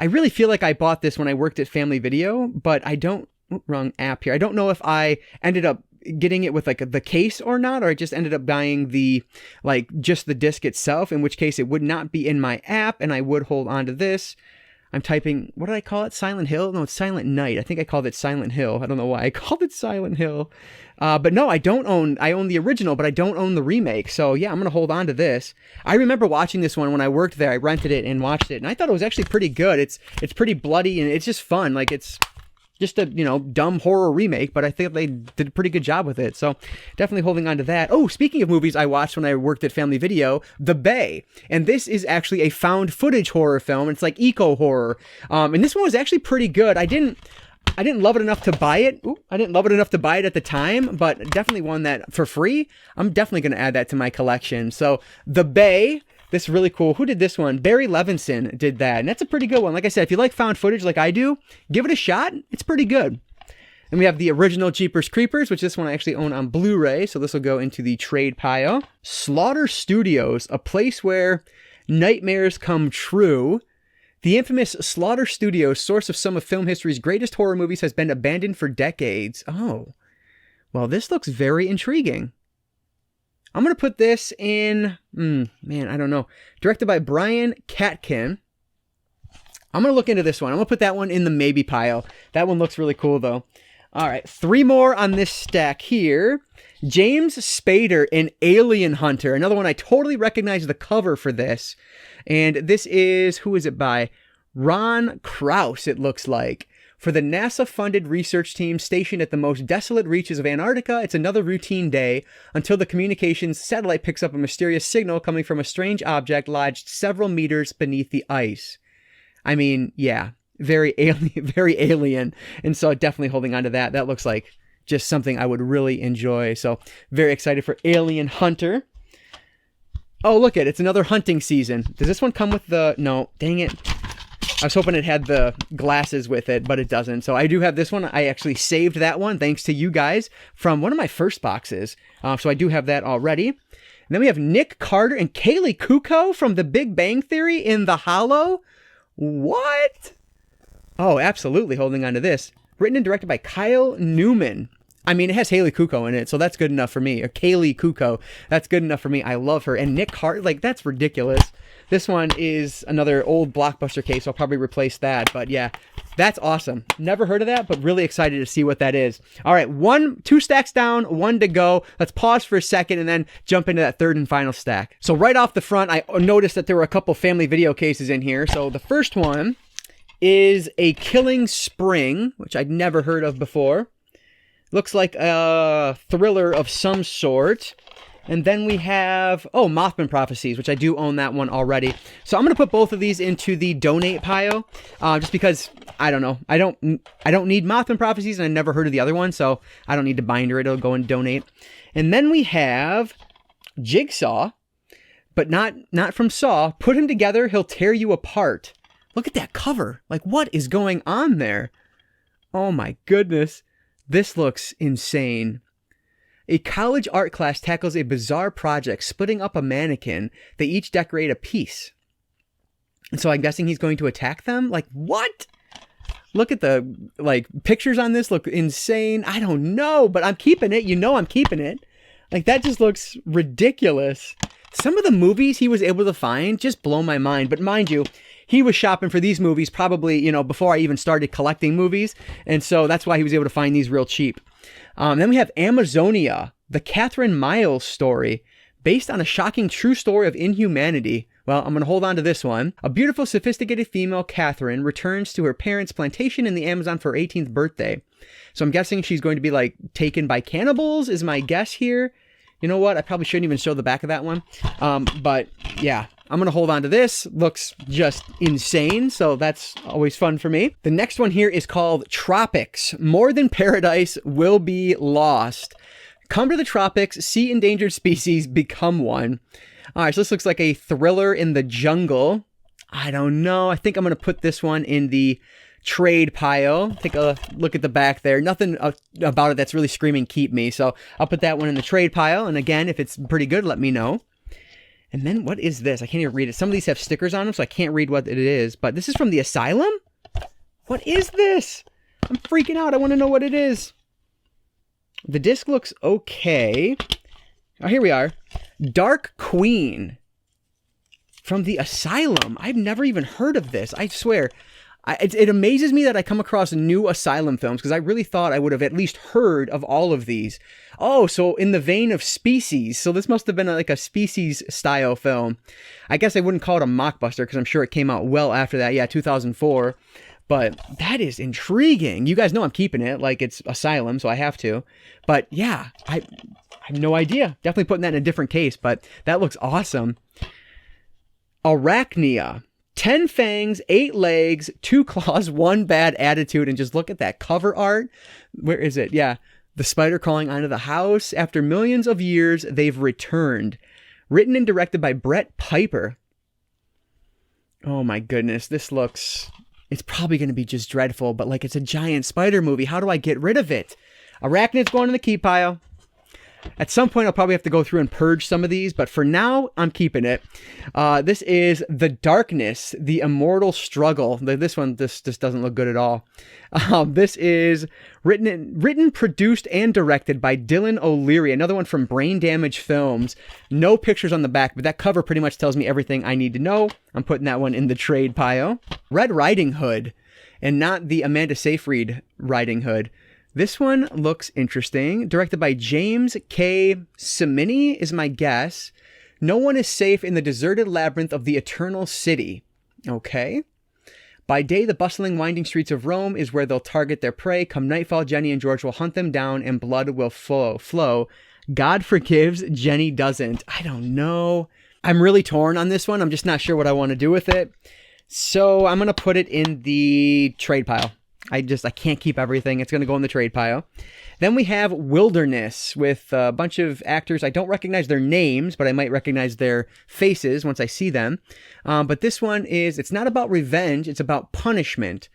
I really feel like I bought this when I worked at Family Video, but I don't... wrong app here. I don't know if I ended up getting it with like the case or not, or I just ended up buying the just the disc itself, in which case it would not be in my app and I would hold on to this. I'm typing, what did I call it? Silent Hill? No, it's Silent Night. I think I called it Silent Hill. I don't know why I called it Silent Hill. But no, I own the original, but I don't own the remake. So yeah, I'm going to hold on to this. I remember watching this one when I worked there. I rented it and watched it, and I thought it was actually pretty good. It's pretty bloody, and it's just fun. Like, it's just a, dumb horror remake, but I think they did a pretty good job with it. So definitely holding on to that. Oh, speaking of movies I watched when I worked at Family Video, The Bay. And this is actually a found footage horror film. It's like eco horror. And this one was actually pretty good. I didn't love it enough to buy it. I didn't love it enough to buy it at the time, but definitely one that for free, I'm definitely going to add that to my collection. So The Bay. This is really cool. Who did this one? Barry Levinson did that. And that's a pretty good one. Like I said, if you like found footage like I do, give it a shot. It's pretty good. And we have the original Jeepers Creepers, which this one I actually own on Blu-ray. So this will go into the trade pile. Slaughter Studios, a place where nightmares come true. The infamous Slaughter Studios, source of some of film history's greatest horror movies, has been abandoned for decades. Oh, well, this looks very intriguing. I'm going to put this in, I don't know. Directed by Brian Katkin. I'm going to look into this one. I'm going to put that one in the maybe pile. That one looks really cool, though. All right, 3 more on this stack here. James Spader in Alien Hunter. Another one I totally recognize the cover for this. And this is, who is it by? Ron Krauss, it looks like. For the NASA-funded research team stationed at the most desolate reaches of Antarctica, it's another routine day until the communications satellite picks up a mysterious signal coming from a strange object lodged several meters beneath the ice. I mean, yeah, very alien. And so definitely holding on to that. That looks like just something I would really enjoy. So very excited for Alien Hunter. Oh, look it's another hunting season. Does this one come with the... No, dang it. I was hoping it had the glasses with it, but it doesn't. So I do have this one. I actually saved that one thanks to you guys from one of my first boxes. So I do have that already. And then we have Nick Carter and Kaylee Kuko from The Big Bang Theory in The Hollow. What? Oh, absolutely holding on to this. Written and directed by Kyle Newman. I mean, it has Haley Kuko in it, so that's good enough for me. Or Kaylee Kuko. That's good enough for me. I love her. And Nick Carter, that's ridiculous. This one is another old Blockbuster case, so I'll probably replace that. But yeah, that's awesome. Never heard of that, but really excited to see what that is. All right, 2 stacks down, 1 to go. Let's pause for a second and then jump into that third and final stack. So right off the front, I noticed that there were a couple Family Video cases in here. So the first one is a Killing Spring, which I'd never heard of before. Looks like a thriller of some sort. And then we have, Mothman Prophecies, which I do own that one already. So I'm going to put both of these into the donate pile, just because, I don't know, I don't need Mothman Prophecies, and I never heard of the other one, so I don't need to binder it. It'll go and donate. And then we have Jigsaw, but not from Saw. Put him together, he'll tear you apart. Look at that cover. What is going on there? Oh my goodness. This looks insane. A college art class tackles a bizarre project, splitting up a mannequin. They each decorate a piece. And so I'm guessing he's going to attack them? Like, what? Look at the, like, pictures on this look insane. I don't know, but I'm keeping it. You know I'm keeping it. Like, that just looks ridiculous. Some of the movies he was able to find just blow my mind. But mind you, he was shopping for these movies probably, you know, before I even started collecting movies. And so that's why he was able to find these real cheap. Then we have Amazonia, the Catherine Miles story, based on a shocking true story of inhumanity. Well, I'm going to hold on to this one. A beautiful, sophisticated female, Catherine, returns to her parents' plantation in the Amazon for her 18th birthday. So I'm guessing she's going to be, like, taken by cannibals, is my guess here. You know what? I probably shouldn't even show the back of that one. But, yeah, I'm going to hold on to this. Looks just insane, so that's always fun for me. The next one here is called Tropics. More Than Paradise Will Be Lost. Come to the tropics, see endangered species, become one. All right, so this looks like a thriller in the jungle. I don't know. I think I'm going to put this one in the trade pile. Take a look at the back there. Nothing about it that's really screaming keep me. So I'll put that one in the trade pile. And again, if it's pretty good, let me know. And then what is this? I can't even read it. Some of these have stickers on them, so I can't read what it is. But this is from the Asylum? What is this? I'm freaking out. I want to know what it is. The disc looks okay. Oh, here we are. Dark Queen. From the Asylum. I've never even heard of this. I swear. It amazes me that I come across new Asylum films, because I really thought I would have at least heard of all of these. Oh, so in the vein of Species. So this must have been like a Species style film. I guess I wouldn't call it a mockbuster, because I'm sure it came out well after that. Yeah, 2004. But that is intriguing. You guys know I'm keeping it. Like, it's Asylum, so I have to. But yeah, I have no idea. Definitely putting that in a different case, but that looks awesome. Arachnia. 10 fangs, 8 legs, 2 claws, 1 bad attitude. And just look at that cover art. Where is it? Yeah. The spider crawling onto the house. After millions of years, they've returned. Written and directed by Brett Piper. Oh my goodness. This looks... It's probably going to be just dreadful, but like, it's a giant spider movie. How do I get rid of it? Arachnid's going in the keep pile. At some point, I'll probably have to go through and purge some of these, but for now, I'm keeping it. This is The Darkness, The Immortal Struggle. This one, this doesn't look good at all. This is written, produced, and directed by Dylan O'Leary, another one from Brain Damage Films. No pictures on the back, but that cover pretty much tells me everything I need to know. I'm putting that one in the trade pile. Red Riding Hood, and not the Amanda Seyfried Riding Hood. This one looks interesting. Directed by James K. Cimini is my guess. No one is safe in the deserted labyrinth of the Eternal City. Okay. By day, the bustling, winding streets of Rome is where they'll target their prey. Come nightfall, Jenny and George will hunt them down and blood will flow. God forgives, Jenny doesn't. I don't know. I'm really torn on this one. I'm just not sure what I want to do with it. So I'm going to put it in the trade pile. I can't keep everything. It's going to go in the trade pile. Then we have Wilderness with a bunch of actors. I don't recognize their names, but I might recognize their faces once I see them. But this one is, it's not about revenge. It's about punishment.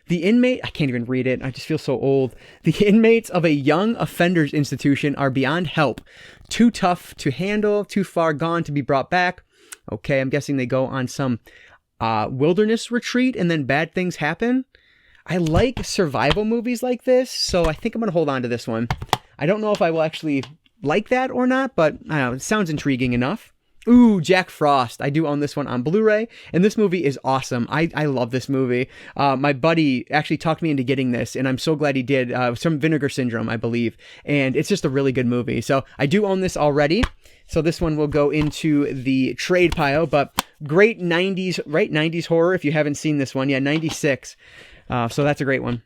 The inmate, I can't even read it. I just feel so old. The inmates of a young offenders institution are beyond help. Too tough to handle, too far gone to be brought back. Okay, I'm guessing they go on some wilderness retreat and then bad things happen. I like survival movies like this, so I think I'm going to hold on to this one. I don't know if I will actually like that or not, but I don't know, it sounds intriguing enough. Ooh, Jack Frost. I do own this one on Blu-ray, and this movie is awesome. I love this movie. My buddy actually talked me into getting this, and I'm so glad he did. Some Vinegar Syndrome, I believe, and it's just a really good movie. So I do own this already, so this one will go into the trade pile, but great 90s, right? 90s horror, if you haven't seen this one. Yeah, 96. So that's a great one.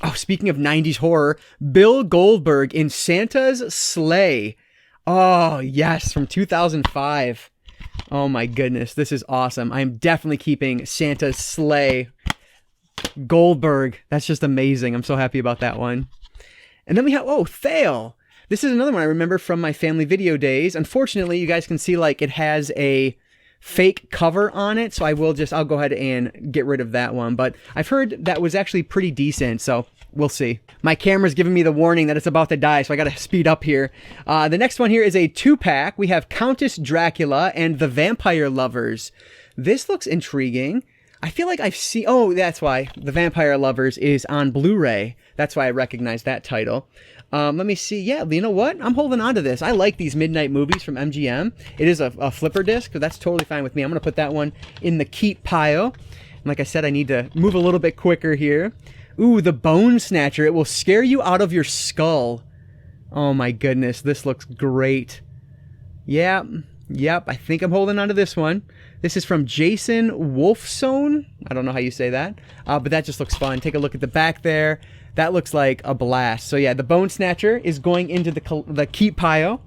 Oh, speaking of 90s horror, Bill Goldberg in Santa's Sleigh. Oh, yes, from 2005. Oh, my goodness. This is awesome. I'm definitely keeping Santa's Sleigh. Goldberg. That's just amazing. I'm so happy about that one. And then we have, Thale. This is another one I remember from my family video days. Unfortunately, you guys can see, like, it has a fake cover on it, so I'll go ahead and get rid of that one. But I've heard that was actually pretty decent, so we'll see. My camera's giving me the warning that it's about to die, so I gotta speed up here. The next one here is a 2-pack. We have Countess Dracula and the Vampire Lovers. This looks intriguing. I feel like I've seen... Oh, that's why. The Vampire Lovers is on Blu-ray. That's why I recognize that title. Let me see. Yeah, you know what? I'm holding on to this. I like these midnight movies from MGM. It is a flipper disc, so that's totally fine with me. I'm going to put that one in the keep pile. And like I said, I need to move a little bit quicker here. Ooh, the Bone Snatcher. It will scare you out of your skull. Oh my goodness, this looks great. Yep, I think I'm holding on to this one. This is from Jason Wolfson. I don't know how you say that, but that just looks fun. Take a look at the back there. That looks like a blast. So yeah, the Bone Snatcher is going into the keep pile.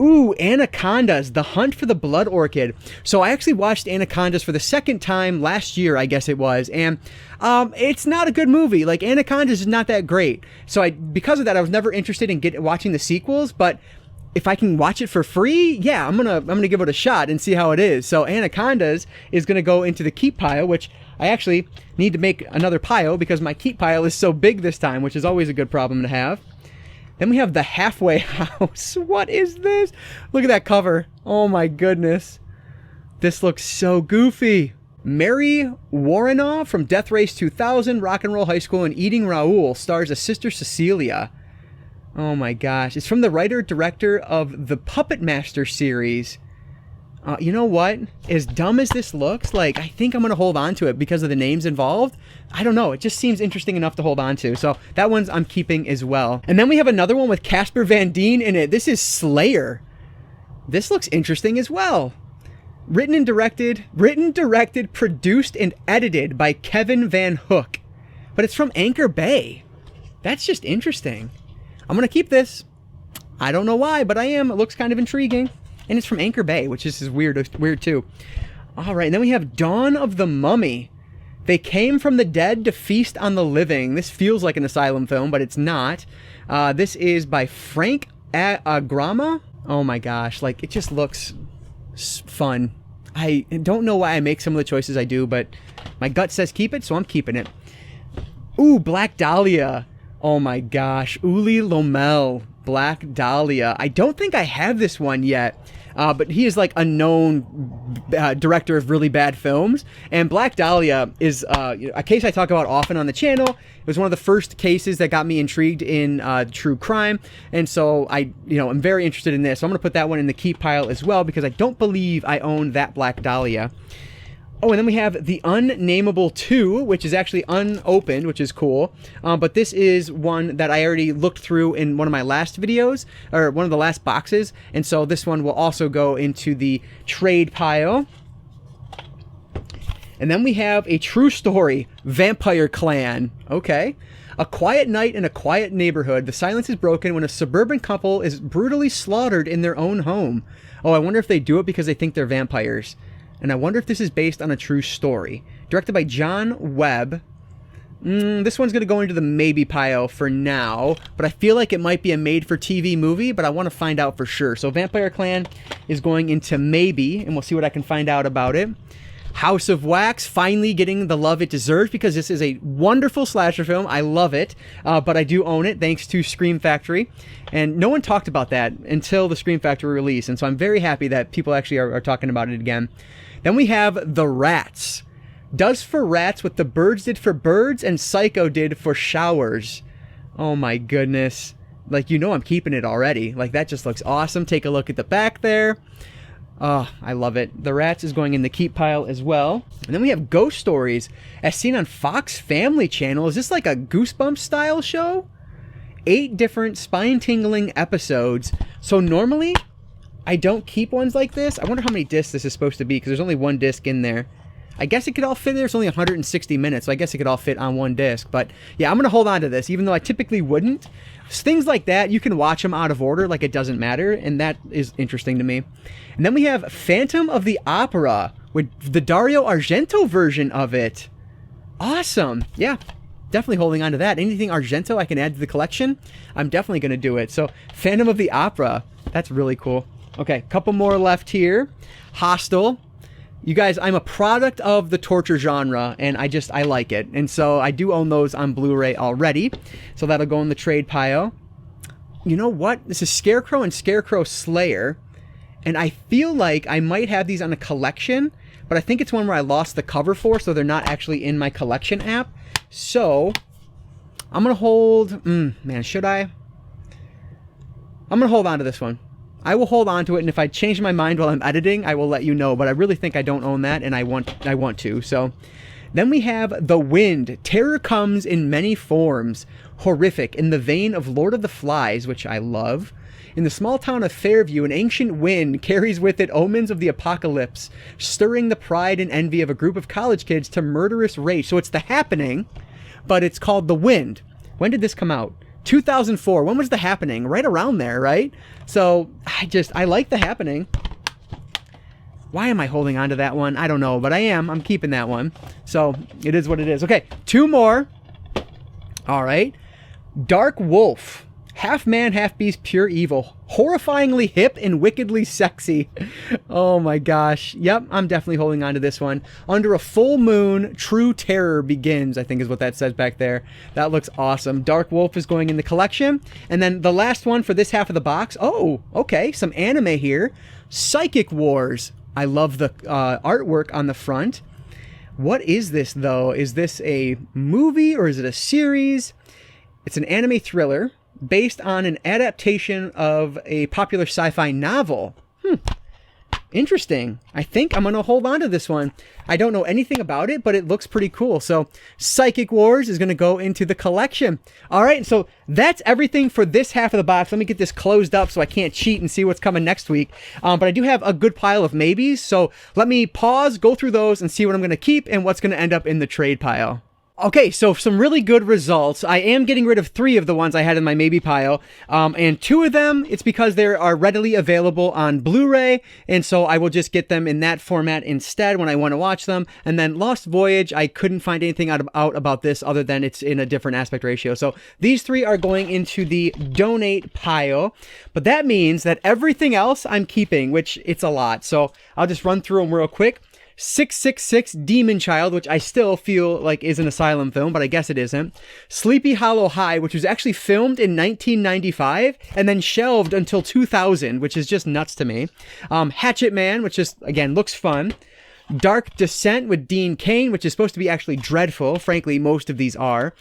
Ooh, Anacondas, The Hunt for the Blood Orchid. So I actually watched Anacondas for the second time last year, I guess it was, and it's not a good movie. Like, Anacondas is not that great. So because of that, I was never interested in watching the sequels, but if I can watch it for free, yeah, I'm gonna give it a shot and see how it is. So Anacondas is gonna go into the keep pile, which I actually need to make another pile because my keep pile is so big this time, which is always a good problem to have. Then we have The Halfway House. What is this? Look at that cover. Oh my goodness. This looks so goofy. Mary Warrenoff from Death Race 2000, Rock and Roll High School, and Eating Raoul stars as Sister Cecilia. Oh my gosh. It's from the writer-director of the Puppet Master series. You know what? As dumb as this looks, like, I think I'm going to hold on to it because of the names involved. I don't know. It just seems interesting enough to hold on to. So that one's I'm keeping as well. And then we have another one with Casper Van Dien in it. This is Slayer. This looks interesting as well. Written, directed, produced, and edited by Kevin Van Hook. But it's from Anchor Bay. That's just interesting. I'm going to keep this. I don't know why, but I am. It looks kind of intriguing. And it's from Anchor Bay, which is weird too. All right, and then we have Dawn of the Mummy. They came from the dead to feast on the living. This feels like an asylum film, but it's not. This is by Frank Agrama. Oh my gosh, like, it just looks fun. I don't know why I make some of the choices I do, but my gut says keep it, so I'm keeping it. Ooh, Black Dahlia. Oh my gosh, Uli Lomel, Black Dahlia. I don't think I have this one yet, but he is like a known director of really bad films. And Black Dahlia is a case I talk about often on the channel. It was one of the first cases that got me intrigued in true crime. And so I'm very interested in this. So I'm going to put that one in the keep pile as well because I don't believe I own that Black Dahlia. Oh, and then we have The Unnameable 2, which is actually unopened, which is cool. But this is one that I already looked through in one of my last videos, or one of the last boxes. And so this one will also go into the trade pile. And then we have A True Story, Vampire Clan. Okay. A quiet night in a quiet neighborhood. The silence is broken when a suburban couple is brutally slaughtered in their own home. Oh, I wonder if they do it because they think they're vampires. And I wonder if this is based on a true story. Directed by John Webb. This one's going to go into the maybe pile for now. But I feel like it might be a made-for-TV movie, but I want to find out for sure. So Vampire Clan is going into maybe, and we'll see what I can find out about it. House of Wax finally getting the love it deserves because this is a wonderful slasher film. I love it, but I do own it thanks to Scream Factory. And no one talked about that until the Scream Factory release, and so I'm very happy that people actually are talking about it again. Then we have The Rats. Does for rats what the birds did for birds and Psycho did for showers. Oh my goodness. Like, I'm keeping it already. Like, that just looks awesome. Take a look at the back there. Oh, I love it. The Rats is going in the keep pile as well. And then we have Ghost Stories, as seen on Fox Family Channel. Is this like a Goosebumps style show? 8 different spine-tingling episodes. So normally, I don't keep ones like this. I wonder how many discs this is supposed to be, because there's only one disc in there. I guess it could all fit there. It's only 160 minutes, so I guess it could all fit on one disc. But yeah, I'm going to hold on to this, even though I typically wouldn't. Things like that, you can watch them out of order, like it doesn't matter, and that is interesting to me. And then we have Phantom of the Opera, with the Dario Argento version of it. Awesome. Yeah, definitely holding on to that. Anything Argento I can add to the collection, I'm definitely going to do it. So Phantom of the Opera, that's really cool. Okay, couple more left here. Hostel. You guys, I'm a product of the torture genre, and I like it. And so I do own those on Blu-ray already. So that'll go in the trade pile. You know what? This is Scarecrow and Scarecrow Slayer. And I feel like I might have these on a collection, but I think it's one where I lost the cover for, so they're not actually in my collection app. So I'm going to hold... man, should I? I'm going to hold on to this one. I will hold on to it, and if I change my mind while I'm editing, I will let you know. But I really think I don't own that, and I want to. So then we have The Wind. Terror comes in many forms. Horrific, in the vein of Lord of the Flies, which I love. In the small town of Fairview, an ancient wind carries with it omens of the apocalypse, stirring the pride and envy of a group of college kids to murderous rage. So it's The Happening, but it's called The Wind. When did this come out? 2004. When was The Happening? Right around there, right? So I like The Happening. Why am I holding on to that one? I don't know, but I am. I'm keeping that one. So it is what it is. Okay, 2 more. All right. Dark Wolf. Half man, half beast, pure evil. Horrifyingly hip and wickedly sexy. Oh my gosh. Yep, I'm definitely holding on to this one. Under a full moon, true terror begins, I think is what that says back there. That looks awesome. Dark Wolf is going in the collection. And then the last one for this half of the box. Oh, okay. Some anime here. Psychic Wars. I love the artwork on the front. What is this, though? Is this a movie or is it a series? It's an anime thriller based on an adaptation of a popular sci-fi novel. Interesting. I think I'm going to hold on to this one. I don't know anything about it, but it looks pretty cool. So Psychic Wars is going to go into the collection. All right, so that's everything for this half of the box. Let me get this closed up so I can't cheat and see what's coming next week. But I do have a good pile of maybes, so let me pause, go through those, and see what I'm going to keep and what's going to end up in the trade pile. Okay, so some really good results. I am getting rid of 3 of the ones I had in my maybe pile, and 2 of them, it's because they are readily available on Blu-ray, and so I will just get them in that format instead when I want to watch them. And then Lost Voyage, I couldn't find anything out about this other than it's in a different aspect ratio. So these 3 are going into the donate pile, but that means that everything else I'm keeping, which it's a lot. So I'll just run through them real quick. 666 Demon Child, which I still feel like is an Asylum film, but I guess it isn't. Sleepy Hollow High, which was actually filmed in 1995 and then shelved until 2000, which is just nuts to me. Hatchet Man, which just, again, looks fun. Dark Descent with Dean Cain, which is supposed to be actually dreadful. Frankly, most of these are.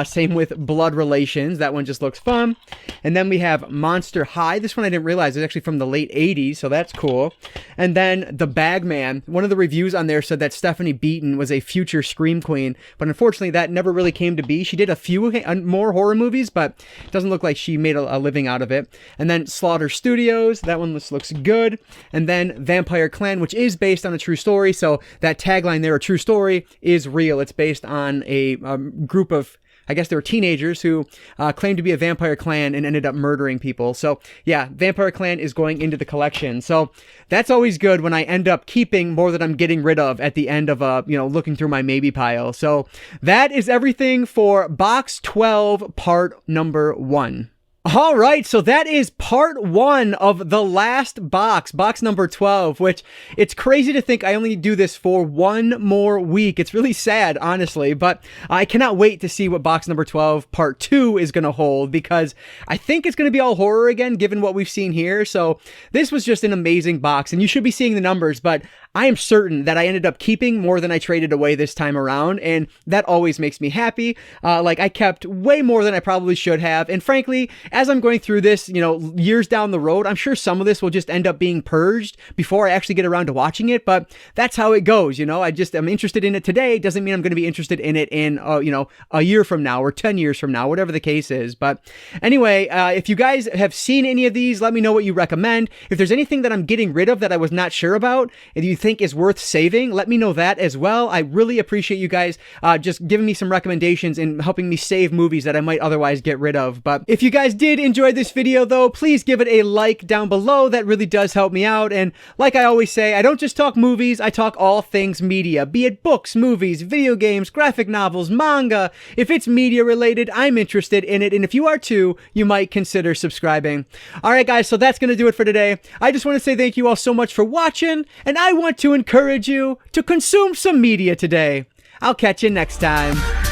Same with Blood Relations. That one just looks fun. And then we have Monster High. This one I didn't realize is actually from the late 80s, so that's cool. And then The Bagman. One of the reviews on there said that Stephanie Beaton was a future Scream Queen, but unfortunately that never really came to be. She did a few more horror movies, but it doesn't look like she made a living out of it. And then Slaughter Studios. That one looks good. And then Vampire Clan, which is based on a true story. So that tagline there, a true story, is real. It's based on a group of, I guess they were teenagers who claimed to be a vampire clan and ended up murdering people. So yeah, Vampire Clan is going into the collection. So that's always good when I end up keeping more than I'm getting rid of at the end of looking through my maybe pile. So that is everything for box 12, part number 1. All right, so that is part 1 of the last box number 12, which it's crazy to think I only do this for 1 more week. It's really sad, honestly, but I cannot wait to see what box number 12, part 2 is going to hold, because I think it's going to be all horror again, given what we've seen here. So this was just an amazing box, and you should be seeing the numbers, but I am certain that I ended up keeping more than I traded away this time around, and that always makes me happy. I kept way more than I probably should have, and frankly, as I'm going through this, years down the road, I'm sure some of this will just end up being purged before I actually get around to watching it, but that's how it goes, I'm interested in it today, doesn't mean I'm going to be interested in it in, a year from now or 10 years from now, whatever the case is. But anyway, if you guys have seen any of these, let me know what you recommend. If there's anything that I'm getting rid of that I was not sure about, if you think is worth saving, let me know that as well. I really appreciate you guys just giving me some recommendations and helping me save movies that I might otherwise get rid of. But if you guys did did enjoy this video though, please give it a like down below. That really does help me out. And like I always say, I don't just talk movies, I talk all things media, be it books, movies, video games, graphic novels, manga. If it's media related, I'm interested in it. And if you are too, you might consider subscribing. All right, guys, so that's going to do it for today. I just want to say thank you all so much for watching, and I want to encourage you to consume some media today. I'll catch you next time.